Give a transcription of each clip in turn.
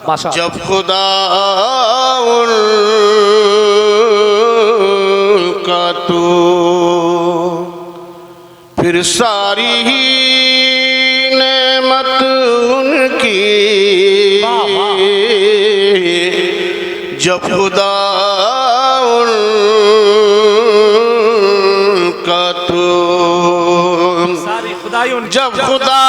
माशा। जब खुदा उनका तो फिर सारी ही नेमत उनकी। जब खुदा उनका तो सारी खुदाई उनकी। जब खुदा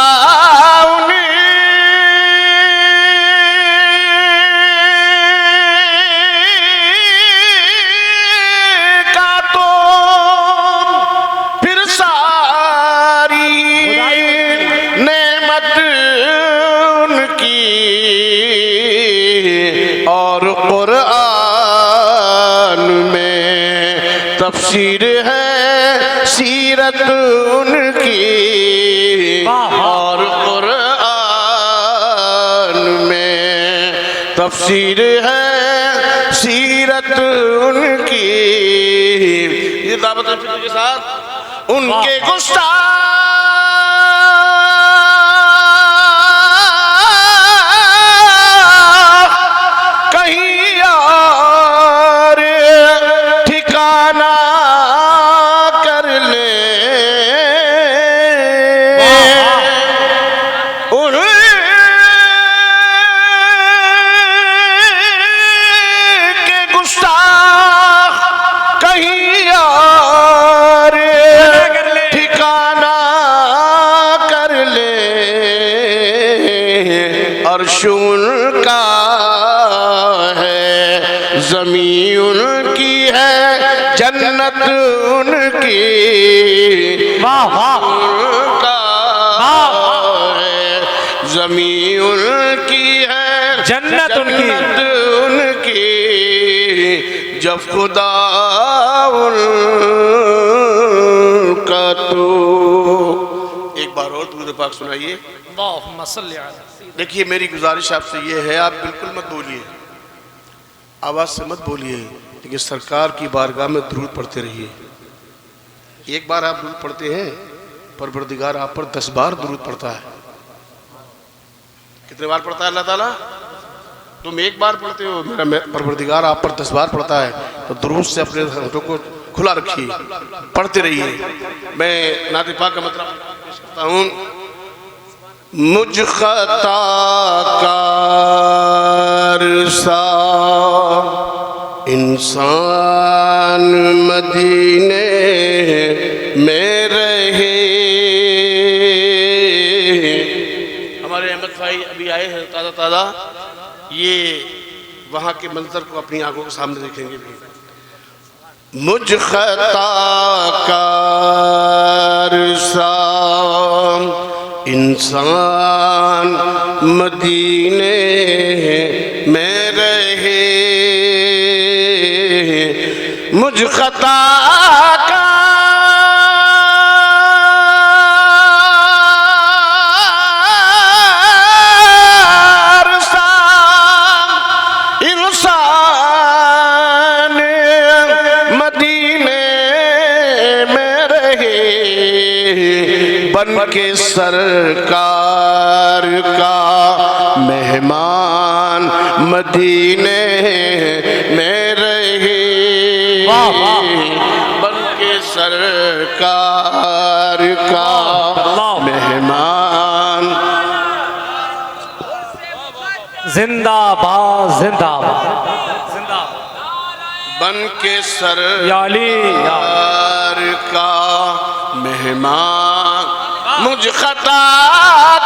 तफसीर है सीरत उनकी और कुरान में तफसीर है सीरत उनकी। ये दावत के साथ उनके गुस्ताख उनका है, ज़मीं उनकी है, जन्नत उनकी। उनका है, ज़मीं उनकी है, जन्नत उनकी। जब खुदा उनका तो एक बार और दुरूद पाक सुनाइए। देखिए मेरी गुजारिश आपसे ये है, आप बिल्कुल मत बोलिए, आवाज़ से मत बोलिए, लेकिन सरकार की बारगाह में दुरूद पढ़ते रहिए। एक बार आप दुरूद पढ़ते हैं, परवरदिगार आप पर 10 बार दुरूद पढ़ता है। कितने बार पढ़ता है अल्लाह ताला? तुम एक बार पढ़ते हो, मेरा परवरदिगार आप पर 10 बार पढ़ता है। तो दुरूद से अपने हाथों को खुला रखिए, पढ़ते रहिए। मैं नाते पाक का मतलब करता हूँ। मुझ खताकार सा इंसान मदीने में रहे। हमारे अहमद भाई अभी आए हैं ताज़ा ताज़ा, ये वहाँ के मंजर को अपनी आंखों के सामने देखेंगे भी। मुझ खताकार सा इंसान मदीने में रहे, मुझ खताकार सा इंसान मदीने में रहे, बन के सरकार का मेहमान मदीने में रहे। बन के सरकार का मेहमान। जिंदाबाद जिंदाबाद जिंदाबाद। बन के सरकार का मेहमान मुझ खताकार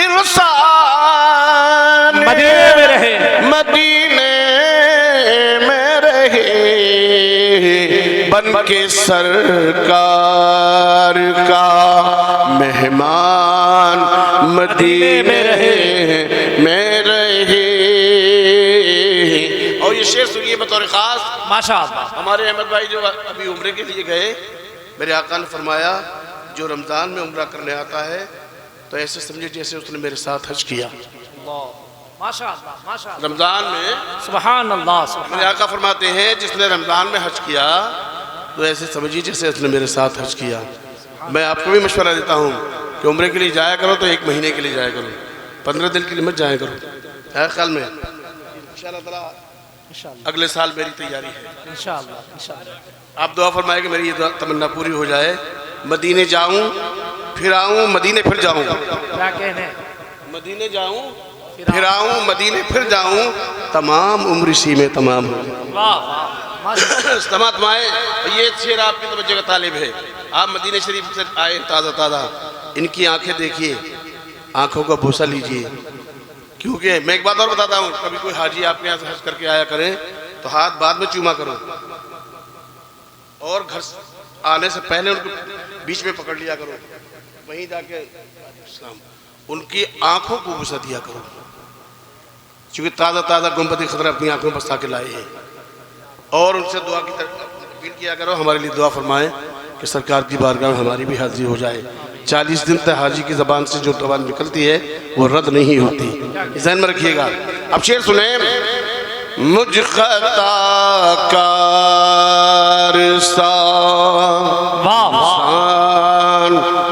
इंसान मदीने में रहे, मदीने में रहे, बन के सरकार का मेहमान मदीने में रहे। और ये शेर सुनिए बतौर खास। माशाअल्लाह। हमारे अहमद भाई जो अभी उम्रे के लिए गए, मेरे आका ने फरमाया जो रमज़ान में उम्रा करने आता है तो ऐसे समझे जैसे उसने मेरे साथ हज किया। माशाअल्लाह माशाअल्लाह। रमज़ान में सुभान अल्लाह। मेरे आका फरमाते हैं जिसने रमज़ान में हज किया तो ऐसे समझिए जैसे उसने मेरे साथ हज किया। मैं आपको भी मशवरा देता हूँ कि उम्रे के लिए जाया करो तो 1 महीने के लिए जाया करो, 15 दिन के लिए मत जाया करो। है ख्याल में इंशाअल्लाह ताला अगले साल मेरी तैयारी है इंशाअल्लाह। आप दुआ फरमाए कि मेरी ये तमन्ना पूरी हो जाए, मदीने जाऊं फिर आऊं, मदीने फिर जाऊं, क्या कहने, मदीने जाऊं फिर आऊं, मदीने फिर जाऊं, तमाम उम्र इसी में तमाम हो। तमातमाए ये शेर आपकी तवज्जो का तालिब है। आप मदीने शरीफ से आए ताज़ा ताज़ा, इनकी आंखें देखिए, आंखों का भूसा लीजिए। क्योंकि मैं एक बात और बताता हूँ, कभी कोई हाजी आपके यहाँ से हज करके आया करें तो हाथ बाद में चूमा करो, और घर आने से पहले उनको बीच में पकड़ लिया करो, वहीं जाके उनकी आंखों को भूसा दिया करो, क्योंकि ताज़ा ताज़ा गुंबद खतरा अपनी आंखों में बसा के लाए हैं। और उनसे दुआ की अपील किया करो, हमारे लिए दुआ फरमाएं कि सरकार की बारगाह में हमारी भी हाजिरी हो जाए। 40 दिन तक हाजी की ज़बान से जो ज़बान निकलती है वो रद्द नहीं होती, ज़हन में रखिएगा। अब शेर सुने, मुझ खता कार सा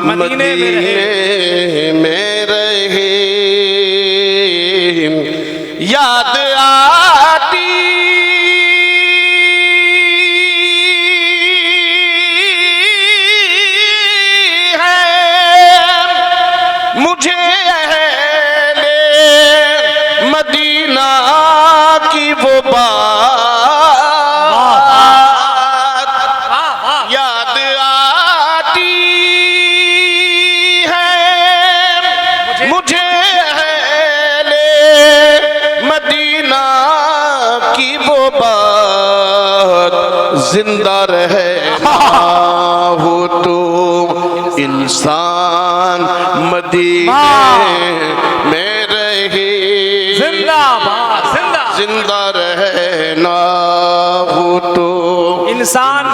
मदीने में रहे, याद आती मुझे अहले मदीना की वो बात याद आती है, मुझे अहले मदीना की वो बात, जिंदा रहे हो तो इंसान मदीने में रहे, जिंदा रहना हो तो इंसान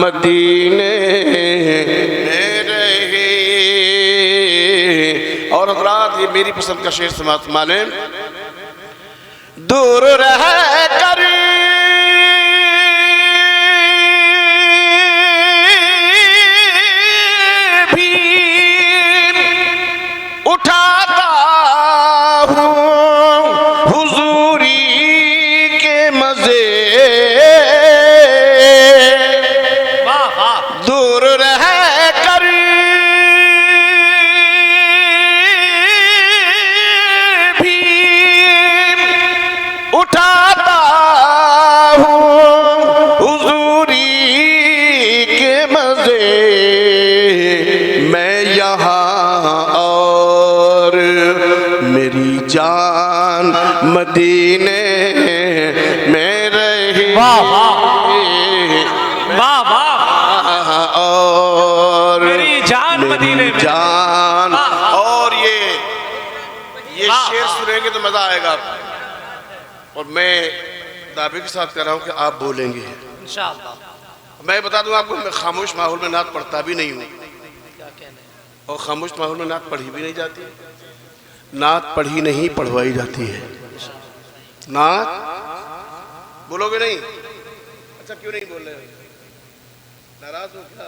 मदीने में रहे। और हज़रात ये मेरी पसंद का शेर समाप्त माने, दूर रह कर उठाता हूँ हुजूरी के मजे, दूर रह कर भी उठाता हूँ हुजूरी के मजे, मैं यहाँ मेरी जान मदीने में रही, और मेरी जान मदीने में जान। और ये शेर सुनेंगे तो मजा आएगा आपको, और मैं दावे के साथ कह रहा हूँ कि आप बोलेंगे इंशाअल्लाह। मैं बता दूं आपको, मैं खामोश माहौल में नात पढ़ता भी नहीं हूँ, और खामोश माहौल में नात पढ़ी भी नहीं जाती, नात पढ़ी नहीं पढ़वाई जाती है। नात बोलोगे नहीं? अच्छा क्यों नहीं बोल रहे हो? नाराज हो क्या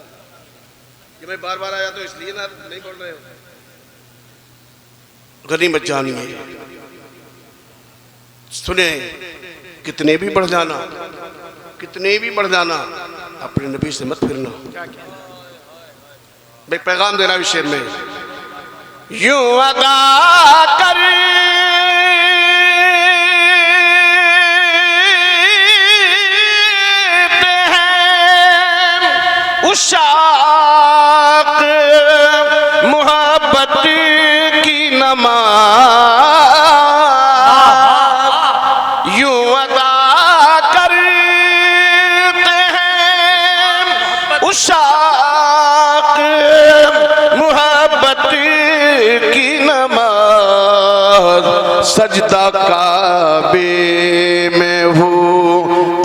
कि मैं बार बार आया तो इसलिए नात नहीं बोल रहे हो? गनीमत जानिए, सुने, कितने भी बढ़ जाना, कितने भी बढ़ जाना, अपने नबी से मत फिरना। मैं पैगाम दे रहा हूं शेर में, यूं अदा कर उशाक मोहब्बत की नमाज, यूं अदा करते हैं उशाक मोहब्बत की नमाज, सजदा काबे में हो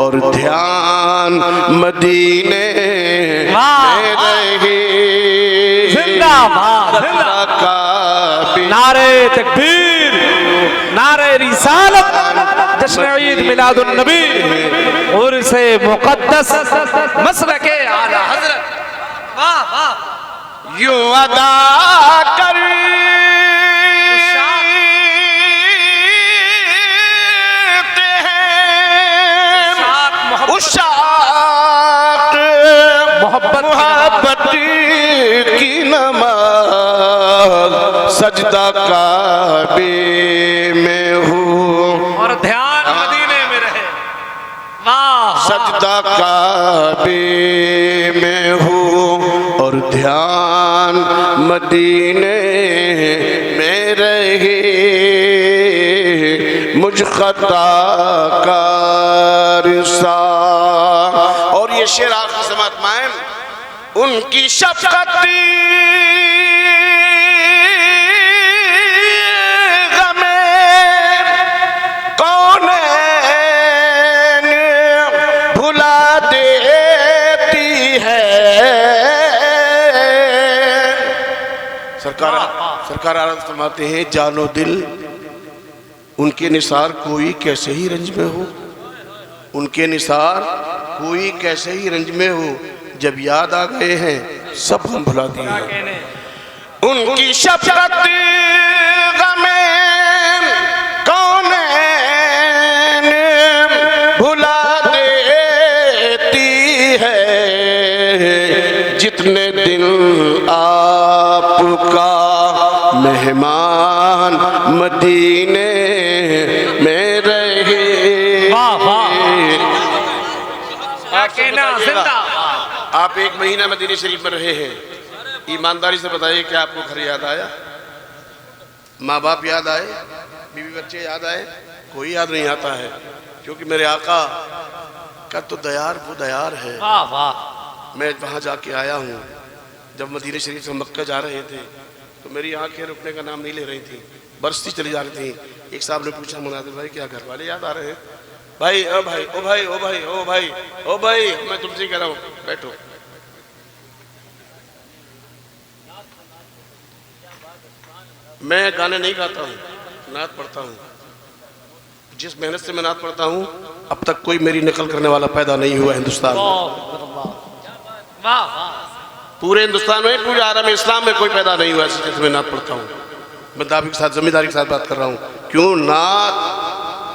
और ध्यान मदीने में रहे। जिंदाबाद, नारे तकबीर, नारे रिसालत, जश्न ईद मिलादुन नबी उर्स मुक़द्दस मसलके आला हज़रत। वाह वाह। यूं अदा करते हैं उशाक़ मोहब्बत की नमाज़ सजदा काबे में हो और ध्यान मदीने में रहे। वाह। सजदा काबे में हो और ध्यान मदीने में रहे मुझ खता कार सा। और ये शेर आखिरी समात मायम उनकी शफ़क़त गमे कौनैन भुला देती है। सरकार आरज़ फरमाते हैं जानो दिल उनके निसार कोई कैसे ही रंज में हो, उनके निसार कोई कैसे ही रंज में हो, जब याद आ गए हैं सब हम भुला दिए। उनकी शफ़क़त गमे कौनैन भुला देती है। जितने दिन आपका मेहमान मदीने में रहे। वाह वाह। आप एक महीना मदीने शरीफ में रहे हैं, ईमानदारी से बताइए क्या आपको घर याद आया, माँ बाप याद आए, बीवी बच्चे याद आए? कोई याद नहीं आता है, क्योंकि मेरे आका का तो दयार वो दयार है। वाह वाह। मैं वहाँ जाके आया हूँ, जब मदीने शरीफ से मक्का जा रहे थे तो मेरी आंखें रुकने का नाम नहीं ले रही थी, बरसती चली जा रही थी। एक साहब ने पूछा मुनादिर भाई क्या घर वाले याद आ रहे हैं? भाई ओ भाई ओ भाई ओ भाई ओ भाई ओ भाई मैं तुमसे कह रहा हूँ बैठो। मैं गाने नहीं गाता हूँ, नात पढ़ता हूँ। जिस मेहनत से मैं नात पढ़ता हूँ अब तक कोई मेरी नकल करने वाला पैदा नहीं हुआ हिंदुस्तान में। वाह वाह। पूरे हिंदुस्तान में, पूरे आलम इस्लाम में कोई पैदा नहीं हुआ ऐसे जैसे मैं नात पढ़ता हूँ। मैं दावी के साथ जिम्मेदारी के साथ बात कर रहा हूँ, क्यों नात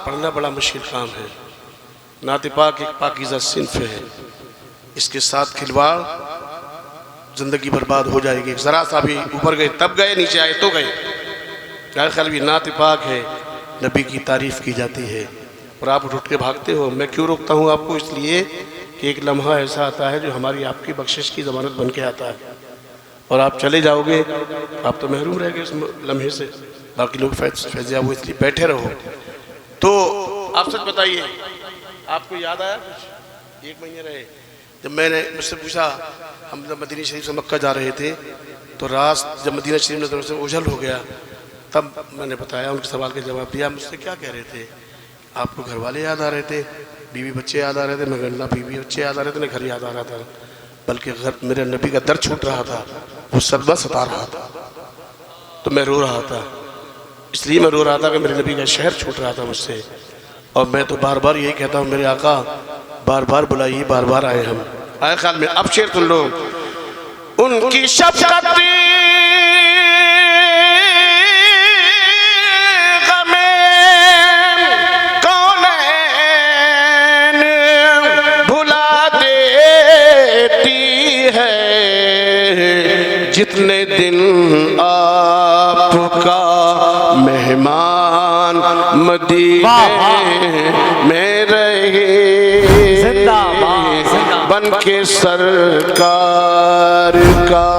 पढ़ना बड़ा मुश्किल काम है। नात पाक एक पाकीज़ा सिन्फ है, इसके साथ खिलवाड़ ज़िंदगी बर्बाद हो जाएगी। ज़रा सा भी ऊपर गए तब गए, नीचे आए तो गए। मेरा ख्याल भी नात पाक है, नबी की तारीफ़ की जाती है और आप उठ के भागते हो। मैं क्यों रोकता हूँ आपको? इसलिए कि एक लम्हा ऐसा आता है जो हमारी आपकी बख्शिश की ज़मानत बन के आता है और आप चले जाओगे, आप तो महरूम रह गए उस लम्हे से। बाकी लोग फैज़याब हुए, इसलिए बैठे रहो। तो आप सच बताइए, आपको याद आया कुछ? एक महीने रहे। जब मैंने मुझसे पूछा, हम जब मदीना शरीफ से मक्का जा रहे थे तो रात जब मदीना शरीफ में से ओझल हो गया, तब मैंने बताया, उनके सवाल का जवाब दिया। मुझसे क्या कह रहे थे? आपको घर वाले याद आ रहे थे, बीवी बच्चे याद आ रहे थे? मैं ना बीवी बच्चे याद आ रहे थे, ना घर याद आ रहा था, बल्कि घर मेरे नबी का दर्द छूट रहा था, वो सदमा सता रहा था, तो मैं रो रहा था। इसलिए मैं रो रहा था कि मेरे नबी का शहर छूट रहा था मुझसे। और मैं तो बार बार यही कहता हूँ, मेरे आका बार बार बुलाइए, बार बार आए हम। आए ख्याल में अब शेर सुन लो। उनकी शफ़क़त गमे कौनैन भुला देती है। जितने दिन आपका मेहमान मदीने में रहे बन के सरकार का।